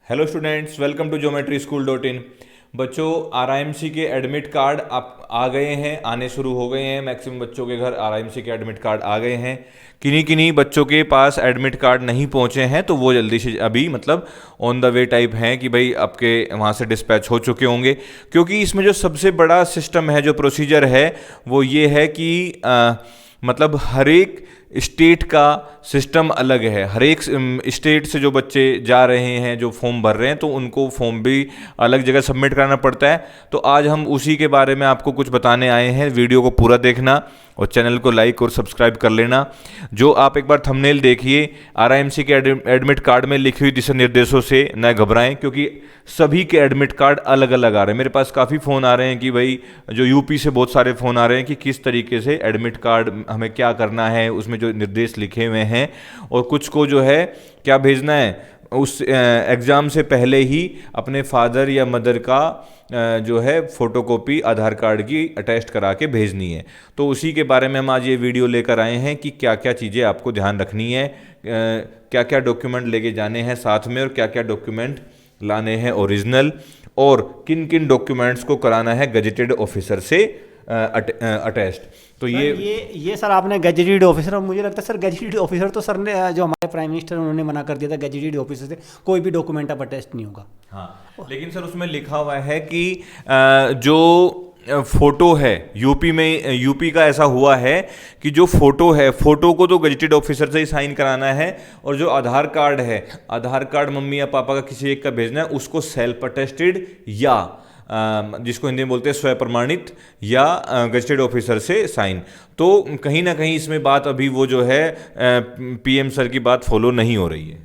Hello students, welcome to geometry-school.in। बच्चों, RIMC के admit card आप आ गए हैं, आने शुरू हो गए हैं। मैक्सिमम बच्चों के घर आरआईएमसी के एडमिट कार्ड आ गए हैं। किन्हीं किन्हीं बच्चों के पास एडमिट कार्ड नहीं पहुंचे हैं, तो वो जल्दी से अभी मतलब ऑन द वे टाइप हैं कि भाई आपके वहाँ से डिस्पैच हो चुके होंगे। क्योंकि इसमें जो सबसे बड़ा सिस्टम है, जो प्रोसीजर है, वो ये है कि मतलब हर एक स्टेट का सिस्टम अलग है। हर एक स्टेट से जो बच्चे जा रहे हैं, जो फॉर्म भर रहे हैं, तो उनको फॉर्म भी अलग जगह सबमिट कराना पड़ता है। तो आज हम उसी के बारे में आपको कुछ बताने आए हैं। वीडियो को पूरा देखना और चैनल को लाइक और सब्सक्राइब कर लेना। जो आप एक बार थंबनेल देखिए, आरआईएमसी के एडमिट कार्ड में लिखी हुई दिशा निर्देशों से न घबराएं, क्योंकि सभी के एडमिट कार्ड अलग अलग आ रहे हैं। मेरे पास काफ़ी फ़ोन आ रहे हैं कि भाई, जो यूपी से बहुत सारे फ़ोन आ रहे हैं कि किस तरीके से एडमिट कार्ड हमें क्या करना है, उसमें जो निर्देश लिखे हुए हैं, और कुछ को जो है क्या भेजना है, उस एग्ज़ाम से पहले ही अपने फादर या मदर का जो है फ़ोटोकॉपी आधार कार्ड की अटैस्ट करा के भेजनी है। तो उसी के बारे में हम आज ये वीडियो लेकर आए हैं कि क्या क्या चीज़ें आपको ध्यान रखनी है, क्या क्या डॉक्यूमेंट लेके जाने हैं साथ में, और क्या क्या डॉक्यूमेंट लाने हैं ओरिजिनल, और किन किन डॉक्यूमेंट्स को कराना है गजेटेड ऑफिसर से अटैस्ट। तो ये सर आपने गजेटेड ऑफिसर, और मुझे लगता है सर गजेटेड ऑफिसर तो सर ने, जो हमारे प्राइम मिनिस्टर उन्होंने मना कर दिया था, गजेटेड ऑफिसर से कोई भी डॉक्यूमेंट अब अटैस्ट नहीं होगा। हाँ, लेकिन सर उसमें लिखा हुआ है कि जो फोटो है, यूपी का ऐसा हुआ है कि जो फोटो है, फोटो को तो गजेटेड ऑफिसर से ही साइन कराना है, और जो आधार कार्ड है, आधार कार्ड मम्मी या पापा का किसी एक का भेजना है, उसको सेल्फ अटेस्टेड या जिसको हिंदी में बोलते हैं स्वयं प्रमाणित, या गजेटेड ऑफिसर से साइन। तो कहीं ना कहीं इसमें बात अभी वो जो है पीएम सर की बात फॉलो नहीं हो रही है।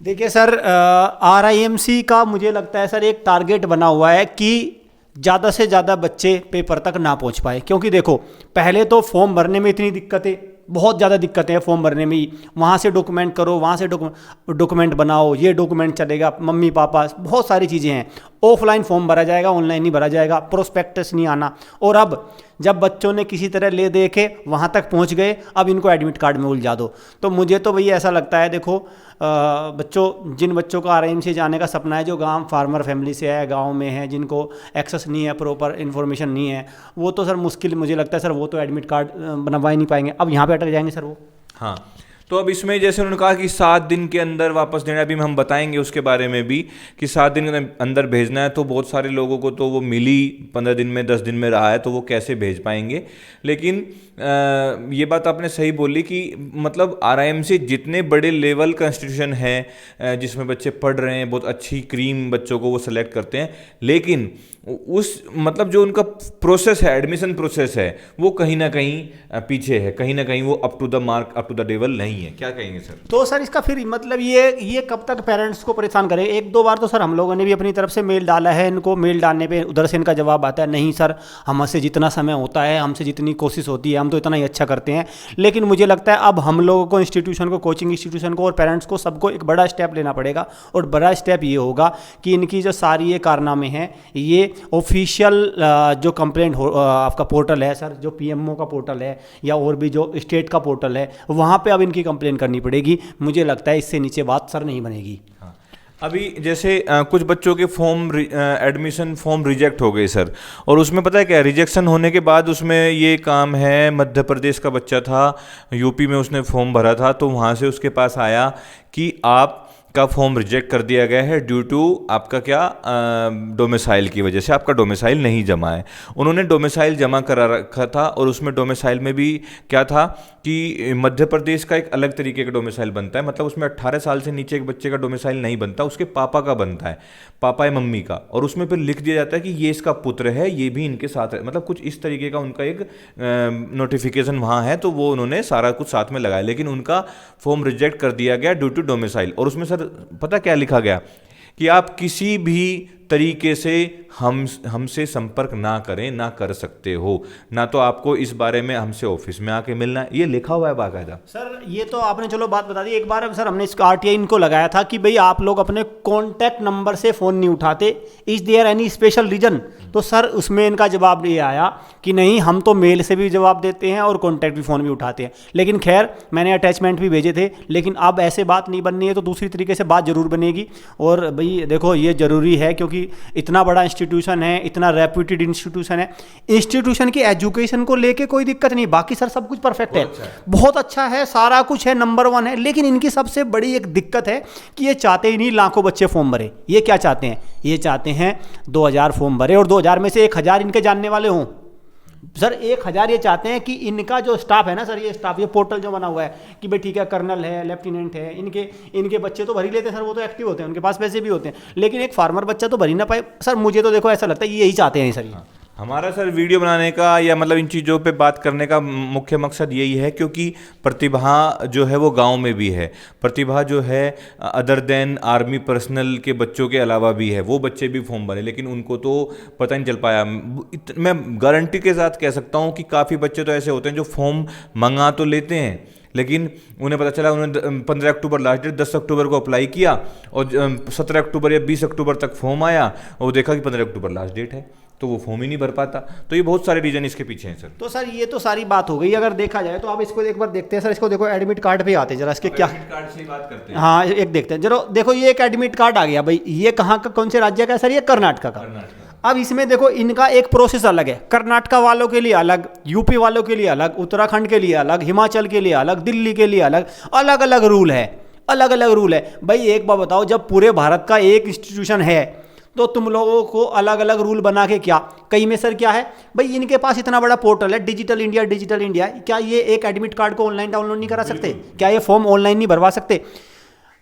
देखिए सर, आरआईएमसी का मुझे लगता है सर एक टारगेट बना हुआ है कि ज़्यादा से ज़्यादा बच्चे पेपर तक ना पहुंच पाए। क्योंकि देखो, पहले तो फॉर्म भरने में इतनी दिक्कतें, बहुत ज़्यादा दिक्कतें हैं फॉर्म भरने में ही। वहाँ से डॉक्यूमेंट करो, वहाँ से डॉक्यूमेंट बनाओ, ये डॉक्यूमेंट चलेगा, मम्मी पापा, बहुत सारी चीज़ें हैं। ऑफलाइन फॉर्म भरा जाएगा, ऑनलाइन नहीं भरा जाएगा, प्रोस्पेक्टस नहीं आना। और अब जब बच्चों ने किसी तरह ले दे के वहाँ तक पहुँच गए, अब इनको एडमिट कार्ड में उलझा दो। तो मुझे तो भैया ऐसा लगता है, देखो जिन बच्चों का आरआईएमसी जाने का सपना है, जो गांव फार्मर फैमिली से है, गांव में है, जिनको एक्सेस नहीं है, प्रॉपर इन्फॉर्मेशन नहीं है, वो तो सर मुश्किल, मुझे लगता है सर वो तो एडमिट कार्ड बनवा ही नहीं पाएंगे। अब यहाँ पे अटक जाएंगे सर वो। हाँ, तो अब इसमें जैसे उन्होंने कहा कि 7 दिन के अंदर वापस देना, अभी हम बताएंगे उसके बारे में भी कि 7 दिन के अंदर भेजना है। तो बहुत सारे लोगों को तो वो मिली 15 दिन में, 10 दिन में रहा है, तो वो कैसे भेज पाएंगे। लेकिन ये बात आपने सही बोली कि मतलब आरआईएमसी जितने बड़े लेवल का इंस्टीट्यूशन है, जिसमें बच्चे पढ़ रहे हैं, बहुत अच्छी क्रीम बच्चों को वो सेलेक्ट करते हैं, लेकिन उस मतलब जो उनका प्रोसेस है, एडमिशन प्रोसेस है, वो कहीं ना कहीं पीछे है, कहीं ना कहीं वो up to the mark, up to the level नहीं है। क्या कहेंगे सर? तो सर इसका फिर मतलब ये कब तक पेरेंट्स को परेशान करें? 1-2 बार तो सर हम लोगों ने भी अपनी तरफ से मेल डाला है इनको। मेल डालने पे उधर से इनका जवाब आता है, नहीं सर, हमसे जितना समय होता है, हमसे जितनी कोशिश होती है, हम तो इतना ही अच्छा करते हैं। लेकिन मुझे लगता है अब हम लोगों को, इंस्टीट्यूशन को, कोचिंग इंस्टीट्यूशन को और पेरेंट्स को, सबको एक बड़ा स्टेप लेना पड़ेगा। और बड़ा स्टेप ये होगा कि इनकी जो सारी ये कारनामे हैं, ये ऑफिशियल जो कंप्लेंट आपका पोर्टल है सर, जो पीएमओ का पोर्टल है, या और भी जो स्टेट का पोर्टल है, वहाँ पे अब इनकी कंप्लेंट करनी पड़ेगी। मुझे लगता है इससे नीचे बात सर नहीं बनेगी। हाँ। अभी जैसे कुछ बच्चों के एडमिशन फॉर्म रिजेक्ट हो गए सर, और उसमें पता है क्या, रिजेक्शन होने के बाद उसमें ये काम है, मध्य प्रदेश का बच्चा था, यूपी में उसने फॉर्म भरा था, तो वहाँ से उसके पास आया कि आप का फॉर्म रिजेक्ट कर दिया गया है ड्यू टू आपका क्या, डोमिसाइल की वजह से आपका डोमिसाइल नहीं जमा है। उन्होंने डोमिसाइल जमा करा रखा था, और उसमें डोमिसाइल में भी क्या था कि मध्य प्रदेश का एक अलग तरीके का डोमिसाइल बनता है, मतलब उसमें 18 साल से नीचे एक बच्चे का डोमिसाइल नहीं बनता, उसके पापा का बनता है, पापा या मम्मी का। और उसमें फिर लिख दिया जाता है कि ये इसका पुत्र है, ये भी इनके साथ है, मतलब कुछ इस तरीके का उनका एक नोटिफिकेशन वहाँ है। तो वो उन्होंने सारा कुछ साथ में लगाया, लेकिन उनका फॉर्म रिजेक्ट कर दिया गया ड्यू टू डोमिसाइल। और उसमें सर पता क्या लिखा गया कि आप किसी भी तरीके से हमसे संपर्क ना करें, ना कर सकते हो, ना तो आपको इस बारे में हमसे ऑफिस में आके मिलना है, ये लिखा हुआ है बाकायदा। सर ये तो आपने चलो बात बता दी। एक बार सर हमने इसका आरटीआई इनको लगाया था कि भाई आप लोग अपने कॉन्टैक्ट नंबर से फ़ोन नहीं उठाते, is there any special reason? तो सर उसमें इनका जवाब ये आया कि नहीं, हम तो मेल से भी जवाब देते हैं और कॉन्टैक्ट भी फ़ोन भी उठाते हैं। लेकिन खैर मैंने अटैचमेंट भी भेजे थे, लेकिन अब ऐसे बात नहीं बननी है तो दूसरी तरीके से बात जरूर बनेगी। और भाई देखो ये ज़रूरी है क्योंकि इतना बड़ा इंस्टीट्यूशन है, इतना रेप्यूटेड इंस्टीट्यूशन है, इंस्टीट्यूशन की एजुकेशन को लेके कोई दिक्कत नहीं, बाकी सर सब कुछ परफेक्ट है, बहुत अच्छा है, सारा कुछ है, नंबर 1 है। लेकिन इनकी सबसे बड़ी एक दिक्कत है कि ये चाहते ही नहीं लाखों बच्चे फॉर्म भरे। ये क्या चाहते हैं? ये चाहते हैं 2000 फॉर्म भरे और 2000 में से 1000 इनके जानने वाले हों। सर 1000 ये चाहते हैं कि इनका जो स्टाफ है ना सर, ये स्टाफ, ये पोर्टल जो बना हुआ है कि भाई ठीक है कर्नल है, लेफ्टिनेंट है, इनके बच्चे तो भर ही लेते हैं सर, वो तो एक्टिव होते हैं, उनके पास पैसे भी होते हैं, लेकिन एक फार्मर बच्चा तो भर ही ना पाए। सर मुझे तो देखो ऐसा लगता है यही चाहते हैं सर। हमारा सर वीडियो बनाने का या मतलब इन चीज़ों पे बात करने का मुख्य मकसद यही है क्योंकि प्रतिभा जो है वो गांव में भी है, प्रतिभा जो है अदर देन आर्मी पर्सनल के बच्चों के अलावा भी है, वो बच्चे भी फॉर्म भरे लेकिन उनको तो पता नहीं चल पाया। मैं गारंटी के साथ कह सकता हूँ कि काफ़ी बच्चे तो ऐसे होते हैं जो फॉर्म मंगा तो लेते हैं लेकिन उन्हें पता चला, उन्होंने 15 अक्टूबर लास्ट डेट, 10 अक्टूबर को अप्लाई किया और 17 अक्टूबर या 20 अक्टूबर तक फॉर्म आया और देखा कि 15 अक्टूबर लास्ट डेट है, तो वो फॉर्म ही नहीं भर पाता। तो ये बहुत सारे रीजन इसके पीछे हैं सर। तो सर ये तो सारी बात हो गई, अगर देखा जाए तो आप इसको एक बार देखते हैं सर, इसको देखो एडमिट कार्ड पे आते हैं जरा, इसके क्या एडमिट कार्ड से ही बात करते हैं। हाँ एक देखते हैं जरा, देखो ये एक एडमिट कार्ड आ गया भाई, ये कहाँ का, कौन से राज्य का है सर? ये कर्नाटक का। अब इसमें देखो इनका एक प्रोसेस अलग है, कर्नाटका वालों के लिए अलग, यूपी वालों के लिए अलग, उत्तराखंड के लिए अलग, हिमाचल के लिए अलग, दिल्ली के लिए अलग, अलग अलग रूल है, अलग अलग रूल है। भाई एक बात बताओ, जब पूरे भारत का एक इंस्टीट्यूशन है तो तुम लोगों को अलग अलग रूल बना के क्या? कई में सर क्या है भाई, इनके पास इतना बड़ा पोर्टल है डिजिटल इंडिया, क्या ये एक एडमिट कार्ड को ऑनलाइन डाउनलोड नहीं करा सकते? क्या ये फॉर्म ऑनलाइन नहीं भरवा सकते?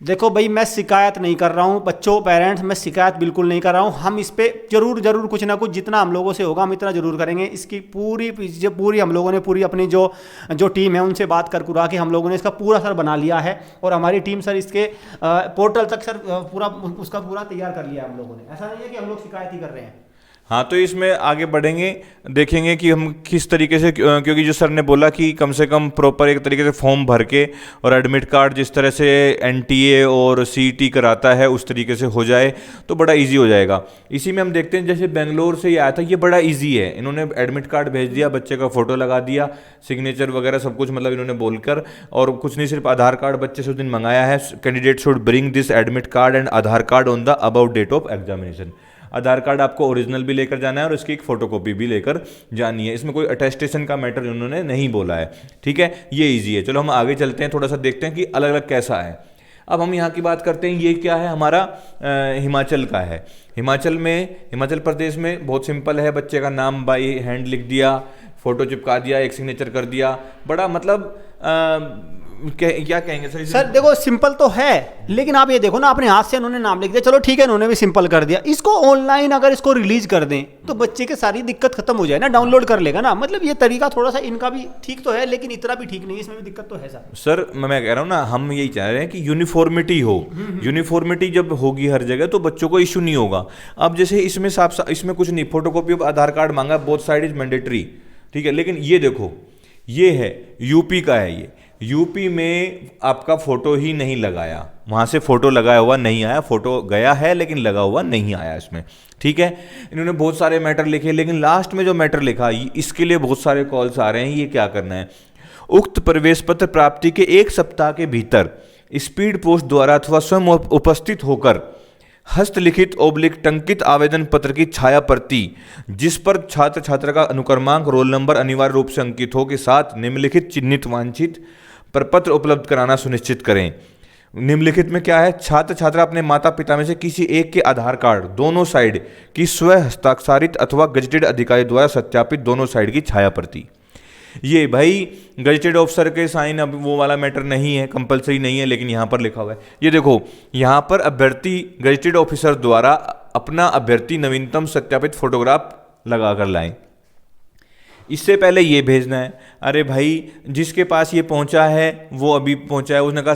देखो भाई मैं शिकायत नहीं कर रहा हूँ, बच्चों पेरेंट्स मैं शिकायत बिल्कुल नहीं कर रहा हूँ, हम इस पर जरूर कुछ ना कुछ जितना हम लोगों से होगा हम इतना जरूर करेंगे। इसकी पूरी हम लोगों ने पूरी अपनी जो टीम है उनसे बात कर के हम लोगों ने इसका पूरा सर बना लिया है और हमारी टीम सर इसके पोर्टल तक सर उसका पूरा तैयार कर लिया है हम लोगों ने। ऐसा नहीं है कि हम लोग शिकायत ही कर रहे हैं। हाँ तो इसमें आगे बढ़ेंगे, देखेंगे कि हम किस तरीके से, क्योंकि जो सर ने बोला कि कम से कम प्रॉपर एक तरीके से फॉर्म भर के और एडमिट कार्ड जिस तरह से एनटीए और सीईटी कराता है उस तरीके से हो जाए तो बड़ा इजी हो जाएगा। इसी में हम देखते हैं जैसे बेंगलोर से ये आया था, ये बड़ा इजी है, इन्होंने एडमिट कार्ड भेज दिया, बच्चे का फोटो लगा दिया, सिग्नेचर वगैरह सब कुछ मतलब इन्होंने बोलकर, और कुछ नहीं सिर्फ आधार कार्ड बच्चे से उस दिन मंगाया है, candidate should bring this admit card and Aadhaar card on the about date of examination. Aadhaar card आपको ओरिजिनल भी लेकर जाना है और इसकी एक फोटोकॉपी भी लेकर जानी है, इसमें कोई अटेस्टेशन का मैटर उन्होंने नहीं बोला है। ठीक है, ये इजी है। चलो हम आगे चलते हैं, थोड़ा सा देखते हैं कि अलग अलग कैसा है। अब हम यहाँ की बात करते हैं, ये क्या है हमारा हिमाचल का है। हिमाचल प्रदेश में बहुत सिंपल है, बच्चे का नाम बाई हैंड लिख दिया, फोटो चिपका दिया, एक सिग्नेचर कर दिया, बड़ा मतलब क्या कहेंगे सर देखो सिंपल तो है, लेकिन आप ये देखो ना, अपने हाथ से उन्होंने नाम लिख दिया, चलो ठीक है उन्होंने भी सिंपल कर दिया, इसको ऑनलाइन अगर इसको रिलीज कर दें तो बच्चे की सारी दिक्कत खत्म हो जाए ना, डाउनलोड कर लेगा ना। मतलब ये तरीका थोड़ा सा इनका भी ठीक तो है लेकिन इतना भी ठीक नहीं, इसमें भी दिक्कत तो है सर। मैं कह रहा हूँ ना, हम यही चाह रहे हैं कि यूनिफॉर्मिटी हो, यूनिफॉर्मिटी जब होगी हर जगह तो बच्चों को इशू नहीं होगा। अब जैसे इसमें इसमें कुछ नहीं, फोटोकॉपी ऑफ आधार कार्ड मांगा, बोथ साइड इज मैंडेटरी, ठीक है, लेकिन ये देखो ये है यूपी का है, ये यूपी में आपका फोटो ही नहीं लगाया, वहाँ से फोटो लगाया हुआ नहीं आया, फोटो गया है लेकिन लगा हुआ नहीं आया इसमें। ठीक है, इन्होंने बहुत सारे मैटर लिखे, लेकिन लास्ट में जो मैटर लिखा इसके लिए बहुत सारे कॉल्स आ रहे हैं। ये क्या करना है, उक्त प्रवेश पत्र प्राप्ति के 1 सप्ताह के भीतर स्पीड पोस्ट द्वारा अथवा स्वयं उपस्थित होकर हस्तलिखित टंकित आवेदन पत्र की छाया प्रति जिस पर छात्र छात्रा का अनुक्रमांक रोल नंबर अनिवार्य रूप से अंकित हो के साथ निम्नलिखित चिन्हित वांछित प्रपत्र उपलब्ध कराना सुनिश्चित करें। निम्नलिखित में क्या है, छात्र छात्रा अपने माता पिता में से किसी एक के आधार कार्ड दोनों साइड की स्व हस्ताक्षरित अथवा गजेटेड अधिकारी द्वारा सत्यापित दोनों साइड की छाया प्रति। ये भाई गजेटेड ऑफिसर के साइन अब वो वाला मैटर नहीं है, कंपलसरी नहीं है, लेकिन यहाँ पर लिखा हुआ है। ये देखो यहाँ पर अभ्यर्थी गजेटेड ऑफिसर द्वारा अपना अभ्यर्थी नवीनतम सत्यापित फोटोग्राफ लगा कर लाएं। इससे पहले ये भेजना है, अरे भाई जिसके पास ये पहुंचा है वो अभी पहुंचा है, उसने कहा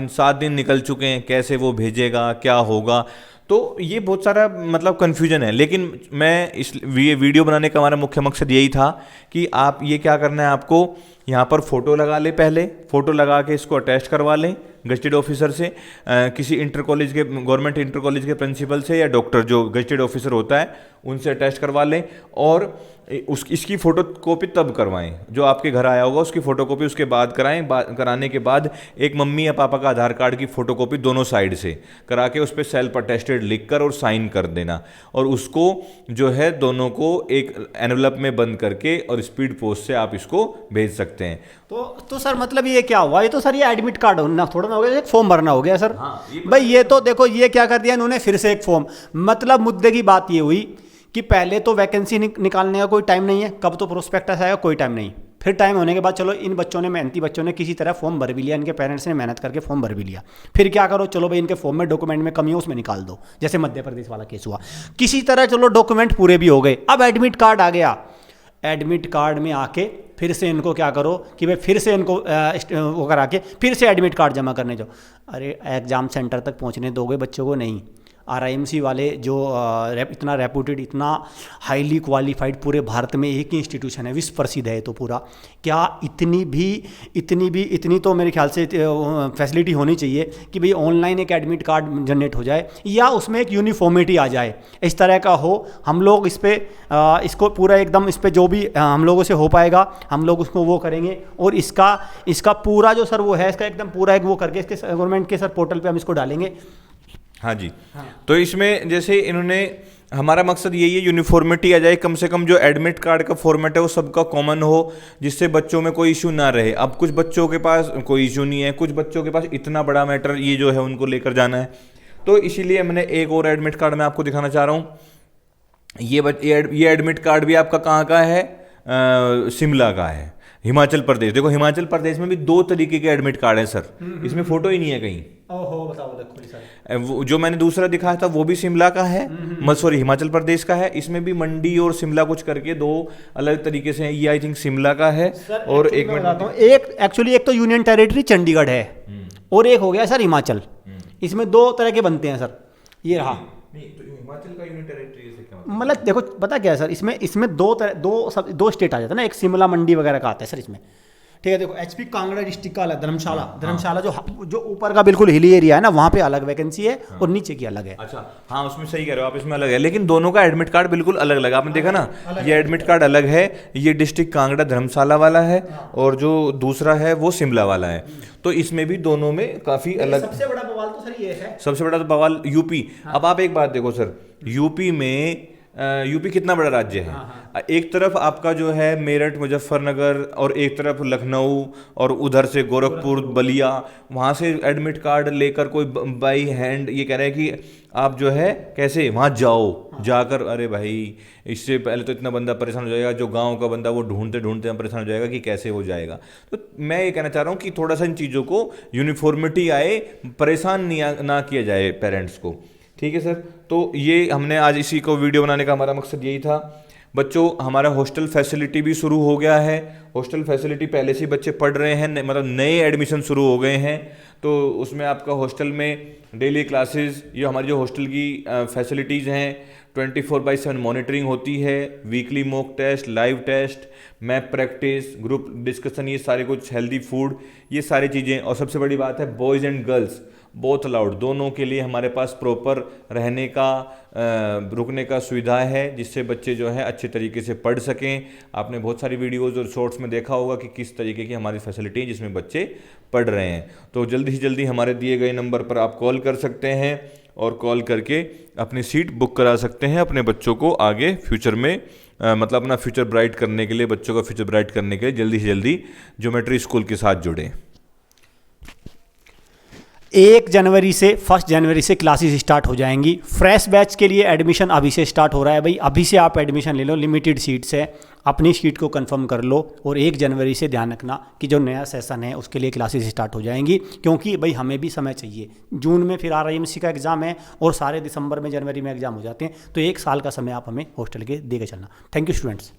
7 दिन निकल चुके हैं, कैसे वो भेजेगा, क्या होगा। तो ये बहुत सारा मतलब कन्फ्यूजन है, लेकिन मैं ये वीडियो बनाने का हमारा मुख्य मकसद यही था कि आप ये क्या करना है, आपको यहाँ पर फ़ोटो लगा ले, पहले फ़ोटो लगा के इसको अटैच करवा लें गजेटेड ऑफिसर से, किसी इंटर कॉलेज के, गवर्नमेंट इंटर कॉलेज के प्रिंसिपल से या डॉक्टर जो गजेटेड ऑफिसर होता है उनसे अटैच करवा लें, और इसकी फ़ोटो कॉपी तब करवाएं, जो आपके घर आया होगा उसकी फ़ोटो कॉपी उसके बाद कराएं। कराने के बाद एक मम्मी या पापा का आधार कार्ड की फ़ोटो कॉपी दोनों साइड से करा के उस पर सेल्फ अटेस्टेड लिख कर और साइन कर देना, और उसको जो है दोनों को एक एनवलप में बंद करके और स्पीड पोस्ट से आप इसको भेज सकते हैं। तो सर मतलब ये क्या हुआ, ये तो सर ये एडमिट कार्ड होना थोड़ा ना हो गया, एक फॉर्म भरना हो गया सर। हाँ, भाई ये तो देखो ये क्या कर दिया इन्होंने, फिर से एक फॉर्म, मतलब मुद्दे की बात ये हुई कि पहले तो वैकेंसी निकालने का कोई टाइम नहीं है, कब तो प्रोस्पेक्टस आएगा कोई टाइम नहीं, फिर टाइम होने के बाद चलो इन बच्चों ने, मेहनती बच्चों ने किसी तरह फॉर्म भर भी लिया, इनके पेरेंट्स ने मेहनत करके फॉर्म भर भी लिया, फिर क्या करो, चलो भाई इनके फॉर्म में डॉक्यूमेंट में कमी हो उसमें निकाल दो, जैसे मध्य प्रदेश वाला केस हुआ, किसी तरह चलो डॉक्यूमेंट पूरे भी हो गए, अब एडमिट कार्ड आ गया, एडमिट कार्ड में आके फिर से इनको क्या करो कि भाई फिर से इनको वो करा के फिर से एडमिट कार्ड जमा करने जाओ। अरे एग्ज़ाम सेंटर तक पहुंचने दोगे बच्चों को? नहीं। आरआईएमसी वाले जो इतना रेपुटेड, इतना हाईली क्वालिफाइड, पूरे भारत में एक ही इंस्टीट्यूशन है, विश्व प्रसिद्ध है तो पूरा, क्या इतनी तो मेरे ख्याल से फैसिलिटी होनी चाहिए कि भाई ऑनलाइन एक एडमिट कार्ड जनरेट हो जाए या उसमें एक यूनिफॉर्मिटी आ जाए, इस तरह का हो। हम लोग इस पर इसको पूरा एकदम इस पर जो भी हम लोगों से हो पाएगा हम लोग उसको वो करेंगे, और इसका पूरा जो सर वो है इसका एकदम पूरा एक वो करके इसके गवर्नमेंट के सर पोर्टल पे हम इसको डालेंगे। हाँ जी। हाँ। तो इसमें जैसे इन्होंने, हमारा मकसद यही है यूनिफॉर्मिटी आ जाए, कम से कम जो एडमिट कार्ड का फॉर्मेट है वो सबका कॉमन हो, जिससे बच्चों में कोई इशू ना रहे। अब कुछ बच्चों के पास कोई इशू नहीं है, कुछ बच्चों के पास इतना बड़ा मैटर ये जो है उनको लेकर जाना है, तो इसीलिए मैंने एक और एडमिट कार्ड मैं आपको दिखाना चाह रहा हूँ। ये एडमिट कार्ड भी आपका कहाँ का है, शिमला का है, हिमाचल प्रदेश। देखो हिमाचल प्रदेश में भी 2 तरीके के एडमिट कार्ड हैं सर, इसमें फोटो ही नहीं है कहीं। ओहो, बताओ देखो सर। जो मैंने दूसरा दिखाया था वो भी शिमला का है, सॉरी हिमाचल प्रदेश का है। इसमें भी मंडी और शिमला कुछ करके 2 अलग तरीके से है। ये आई थिंक शिमला का है, और एक एक्चुअली एक तो यूनियन टेरिटरी चंडीगढ़ है और एक हो गया सर हिमाचल, इसमें 2 तरह के बनते हैं सर। ये रहा हिमाचल का यूनियन टेरिटरी से क्या मतलब देखो पता क्या है सर, इसमें 2 स्टेट आ जाता है ना, एक शिमला मंडी वगैरह का आता है सर इसमें, ठीक है। देखो एचपी कांगड़ा डिस्ट्रिक्ट का अलग, धर्मशाला जो ऊपर का बिल्कुल हिली एरिया है ना वहाँ पे अलग वैकेंसी है, और नीचे की अलग है। अच्छा हाँ, उसमें सही कह रहे हो आप, इसमें अलग है, लेकिन दोनों का एडमिट कार्ड बिल्कुल अलग अलग। आपने देखा ना, ये एडमिट कार्ड अलग है, ये डिस्ट्रिक्ट कांगड़ा धर्मशाला वाला है, और जो दूसरा है वो शिमला वाला है। तो इसमें भी दोनों में काफी अलग। सबसे बड़ा बवाल तो सर ये है, सबसे बड़ा तो बवाल यूपी। अब आप एक बात देखो सर, यूपी कितना बड़ा राज्य है। एक तरफ आपका जो है मेरठ, मुजफ्फरनगर, और एक तरफ लखनऊ, और उधर से गोरखपुर, बलिया, वहाँ से एडमिट कार्ड लेकर कोई बाई हैंड ये कह रहे हैं कि आप जो है कैसे वहाँ जाकर, अरे भाई इससे पहले तो इतना बंदा परेशान हो जाएगा, जो गांव का बंदा वो ढूंढते ढूंढते परेशान हो जाएगा कि कैसे वो जाएगा। तो मैं ये कहना चाह रहा हूँ कि थोड़ा सा इन चीज़ों को यूनिफॉर्मिटी आए, परेशान ना किया जाए पेरेंट्स को, ठीक है सर। तो ये हमने आज इसी को वीडियो बनाने का हमारा मकसद यही था। बच्चों हमारा हॉस्टल फैसिलिटी भी शुरू हो गया है, हॉस्टल फैसिलिटी पहले से ही बच्चे पढ़ रहे हैं, मतलब नए एडमिशन शुरू हो गए हैं, तो उसमें आपका हॉस्टल में डेली क्लासेस, ये हमारी जो हॉस्टल की फैसिलिटीज़ हैं, 24/7 मॉनिटरिंग होती है, weekly mock test, live test, map practice, group discussion, ये सारे कुछ, हेल्दी फूड, ये सारी चीज़ें। और सबसे बड़ी बात है boys and girls both allowed, दोनों के लिए हमारे पास प्रॉपर रहने का, रुकने का सुविधा है, जिससे बच्चे जो है अच्छे तरीके से पढ़ सकें। आपने बहुत सारी वीडियोज़ और शॉर्ट्स में देखा होगा कि किस तरीके की हमारी फैसिलिटी है जिसमें बच्चे पढ़ रहे हैं। तो जल्दी से जल्दी हमारे दिए गए नंबर पर आप कॉल कर सकते हैं, और कॉल करके अपनी सीट बुक करा सकते हैं अपने बच्चों को आगे फ्यूचर में, मतलब अपना फ्यूचर ब्राइट करने के लिए, बच्चों का फ्यूचर ब्राइट करने के लिए जल्दी से जल्दी ज्योमेट्री स्कूल के साथ जुड़ें। 1 जनवरी से 1 जनवरी से क्लासेस स्टार्ट हो जाएंगी। फ्रेश बैच के लिए एडमिशन अभी से स्टार्ट हो रहा है भाई, अभी से आप एडमिशन ले लो, लिमिटेड सीट्स है, अपनी सीट को कंफर्म कर लो। और 1 जनवरी से ध्यान रखना कि जो नया सेशन है उसके लिए क्लासेस स्टार्ट हो जाएंगी, क्योंकि भाई हमें भी समय चाहिए। जून में फिर आरआईएमसी का एग्ज़ाम है, और सारे दिसंबर में, जनवरी में एग्ज़ाम हो जाते हैं, तो 1 साल का समय आप हमें हॉस्टल के दे के चलना। Thank you students.